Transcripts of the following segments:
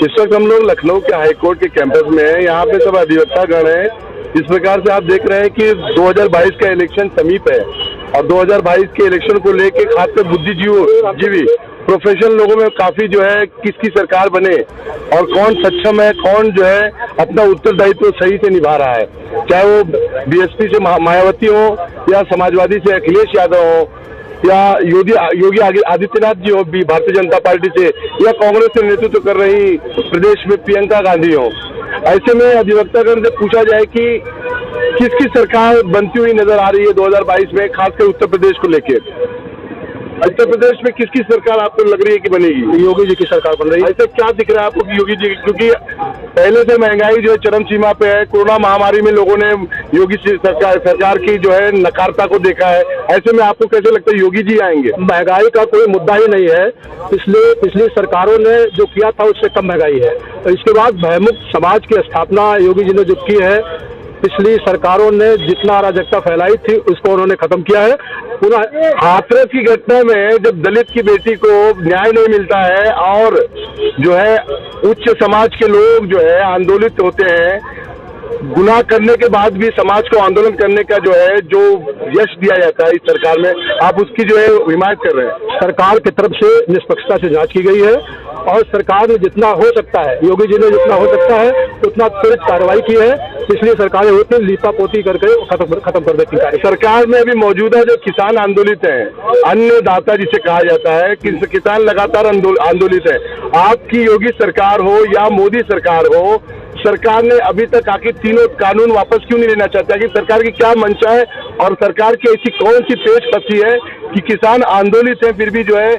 इस वक्त हम लोग लखनऊ के हाईकोर्ट के कैंपस में हैं। यहाँ पे सब अधिवक्ता गण हैं। इस प्रकार से आप देख रहे हैं कि 2022 का इलेक्शन समीप है और 2022 के इलेक्शन को लेके खासकर बुद्धिजीवी प्रोफेशनल लोगों में काफी जो है किसकी सरकार बने और कौन सक्षम है, कौन जो है अपना उत्तरदायित्व सही से निभा रहा है, चाहे वो बीएसपी से मायावती हो या समाजवादी से अखिलेश यादव हो या योगी आदित्यनाथ जी हो भारतीय जनता पार्टी से या कांग्रेस से नेतृत्व कर रही प्रदेश में प्रियंका गांधी हो। ऐसे में अधिवक्तागण से पूछा जाए कि किसकी सरकार बनती हुई नजर आ रही है 2022 में, खासकर उत्तर प्रदेश को लेके। उत्तर प्रदेश में किसकी सरकार आपको लग रही है कि बनेगी? योगी जी की सरकार बन रही है। ऐसा क्या दिख रहा है आपको कि योगी जी, क्योंकि पहले से महंगाई जो है चरम सीमा पे है, कोरोना महामारी में लोगों ने योगी सरकार की जो है नकारता को देखा है। ऐसे में आपको कैसे लगता है योगी जी आएंगे? महंगाई का कोई मुद्दा ही नहीं है। पिछली सरकारों ने जो किया था उससे कम महंगाई है। तो इसके बाद भयमुक्त समाज की स्थापना योगी जी ने जो की है, पिछली सरकारों ने जितना अराजकता फैलाई थी उसको उन्होंने खत्म किया है। पुनः हाथरस की घटना में जब दलित की बेटी को न्याय नहीं मिलता है और जो है उच्च समाज के लोग जो है आंदोलित होते हैं, गुनाह करने के बाद भी समाज को आंदोलन करने का जो है जो यश दिया जाता है इस सरकार में, आप उसकी जो है हिमायत कर रहे हैं। सरकार की तरफ से निष्पक्षता से जांच की गई है और सरकार ने जितना हो सकता है, योगी जी ने जितना हो सकता है उतना त्वरित कार्रवाई की है। पिछली सरकारें होती लीपापोती करके खत्म कर देती है। सरकार में अभी मौजूदा जो किसान आंदोलित हैं, अन्नदाता जिसे कहा जाता है, किसान लगातार आंदोलित है। आपकी योगी सरकार हो या मोदी सरकार हो, सरकार ने अभी तक आखिर तीनों कानून वापस क्यों नहीं लेना चाहता? कि सरकार की क्या मंशा है और सरकार की ऐसी कौन सी पेच फंसी है कि किसान आंदोलित हैं फिर भी जो है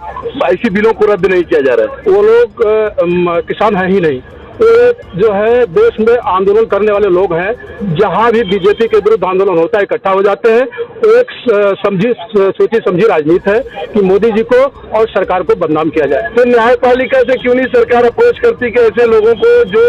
ऐसी बिलों को रद्द नहीं किया जा रहा है? वो लोग किसान है ही नहीं, वो जो है देश में आंदोलन करने वाले लोग हैं। जहां भी बीजेपी के विरुद्ध आंदोलन होता है इकट्ठा हो जाते हैं। एक सोची समझी राजनीति है कि मोदी जी को और सरकार को बदनाम किया जाए। तो न्यायपालिका से क्यों नहीं सरकार अप्रोच करती कि ऐसे लोगों को जो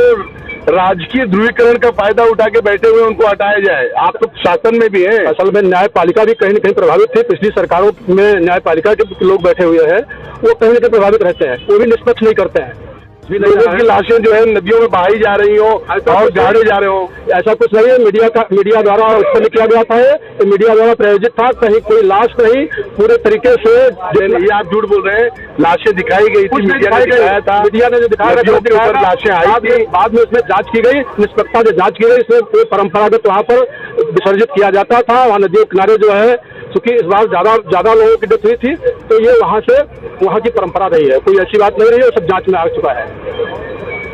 राजकीय ध्रुवीकरण का फायदा उठा के बैठे हुए उनको हटाया जाए? आप तो शासन में भी हैं। असल में न्यायपालिका भी कहीं न कहीं प्रभावित थी। पिछली सरकारों में न्यायपालिका के लोग बैठे हुए हैं, वो कहीं न कहीं प्रभावित रहते हैं, वो भी निष्पक्ष नहीं करते हैं। लोगों की लाशें जो है नदियों में बहाई जा रही हो और झाड़े जा रहे हो, ऐसा कुछ नहीं है। मीडिया द्वारा उत्पन्न किया गया था, तो मीडिया द्वारा प्रायोजित था। कहीं कोई लाश नहीं, पूरे तरीके से ये आप झूठ बोल रहे हैं। लाशें दिखाई गई थी, मीडिया ने दिखाया था, मीडिया ने जो दिखाया था, लाशें आई थी। बाद में उसमें जांच की गई, निष्पक्षता से जांच की गई। इसमें परंपरागत वहाँ पर विसर्जित किया जाता था। वहाँ नदियों किनारे जो है, चूंकि इस बार ज्यादा लोगों की डेथ हुई थी, तो ये वहाँ की परंपरा रही है। कोई ऐसी बात नहीं रही है, सब जांच में आ चुका है।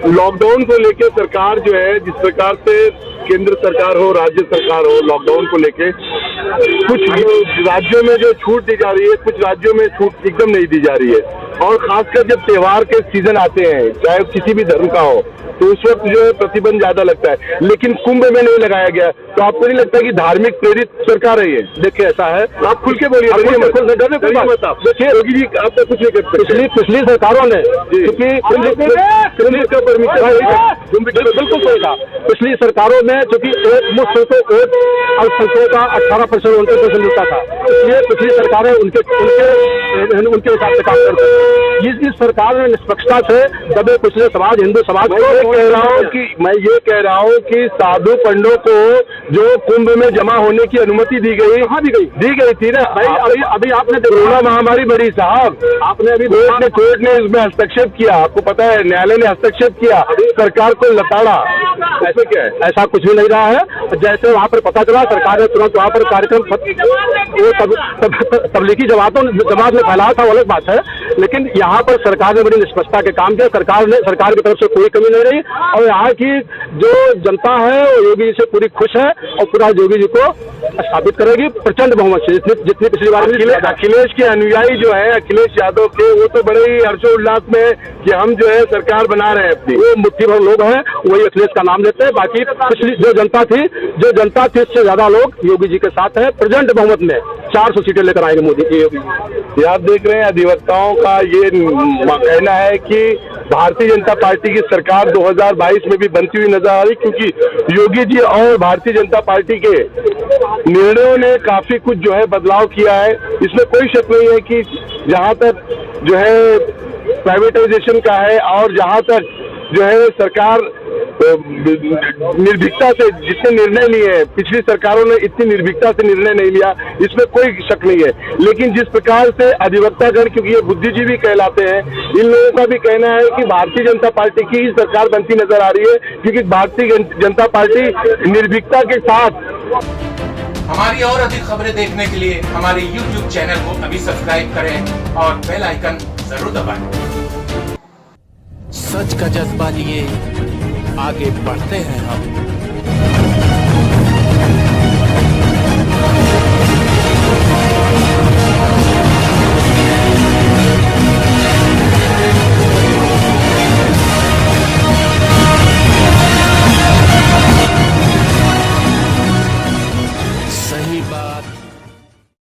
लॉकडाउन को लेके सरकार जो है, जिस प्रकार से केंद्र सरकार हो, राज्य सरकार हो, लॉकडाउन को लेके कुछ राज्यों में जो छूट दी जा रही है, कुछ राज्यों में छूट एकदम नहीं दी जा रही है। और खासकर जब त्योहार के सीजन आते हैं, चाहे किसी भी धर्म का हो, तो उस वक्त जो है प्रतिबंध ज्यादा लगता है। लेकिन कुंभ में नहीं लगाया गया, तो आपको नहीं लगता कि धार्मिक प्रेरित सरकार है ये? देखिए ऐसा है, आप खुल के बोलिए। देखिए योगी जी आपका कुछ नहीं करते। पिछली सरकारों ने बिल्कुल सही कहा। पिछली सरकारों में चूंकि एक मुश्त को अल्पसंख्यकों का 18% 29% मिलता था, इसलिए पिछली सरकारें उनके हिसाब से काम करती थी। इस सरकार ने निष्पक्षता से दबे पिछले समाज, हिंदू समाज मैं ये कह रहा हूँ कि साधु पंडों को जो कुंभ में जमा होने की अनुमति दी गई, कहाँ दी गई थी ना भाई। अभी आपने कोरोना महामारी बढ़ी साहब, आपने अभी कोर्ट ने इसमें हस्तक्षेप किया, आपको पता है, न्यायालय ने हस्तक्षेप किया, सरकार को लताड़ा। ऐसे क्या है? ऐसा कुछ भी नहीं रहा है। जैसे वहाँ पर पता चला, सरकार ने तुरंत वहाँ पर कार्यक्रम तबलीगी जमात ने फैलाया था, वो अलग बात है। लेकिन यहाँ पर सरकार ने बड़ी निष्पक्षता के काम किया। सरकार की तरफ से कोई कमी नहीं रही और यहाँ की जो जनता है वो योगी जी से पूरी खुश है और पूरा योगी जी को स्थापित करेगी प्रचंड बहुमत से, जितनी पिछली बार। अखिलेश के अनुयायी जो है, अखिलेश यादव के, वो तो बड़े ही हर्षोल्लास में कि हम जो है सरकार बना रहे हैं अपनी। वो मुट्ठी भर लोग हैं, वही अखिलेश का नाम लेते हैं। बाकी पिछली जो जनता थी इससे ज्यादा लोग योगी जी के साथ है। प्रचंड बहुमत में 400 सीटें लेकर आएंगे मोदी जी, योगी जी। आप देख रहे हैं अधिवक्ताओं का ये कहना है कि भारतीय जनता पार्टी की सरकार 2022 में भी बनती हुई नजर आ रही, क्योंकि योगी जी और भारतीय जनता पार्टी के निर्णयों ने काफी कुछ जो है बदलाव किया है। इसमें कोई शक नहीं है कि जहां तक जो है प्राइवेटाइजेशन का है और जहां तक जो है सरकार निर्भीकता से जितने निर्णय लिए हैं, पिछली सरकारों ने इतनी निर्भीकता से निर्णय नहीं लिया, इसमें कोई शक नहीं है। लेकिन जिस प्रकार से अधिवक्तागण, क्योंकि ये बुद्धिजीवी कहलाते हैं, इन लोगों का भी कहना है कि भारतीय जनता पार्टी की ही सरकार बनती नजर आ रही है, क्योंकि भारतीय जनता पार्टी निर्भीकता के साथ। हमारी और अधिक खबरें देखने के लिए हमारे YouTube चैनल को अभी सब्सक्राइब करें और बेल आइकन जरूर दबाएं। सच का जज्बा लिए आगे बढ़ते हैं हम।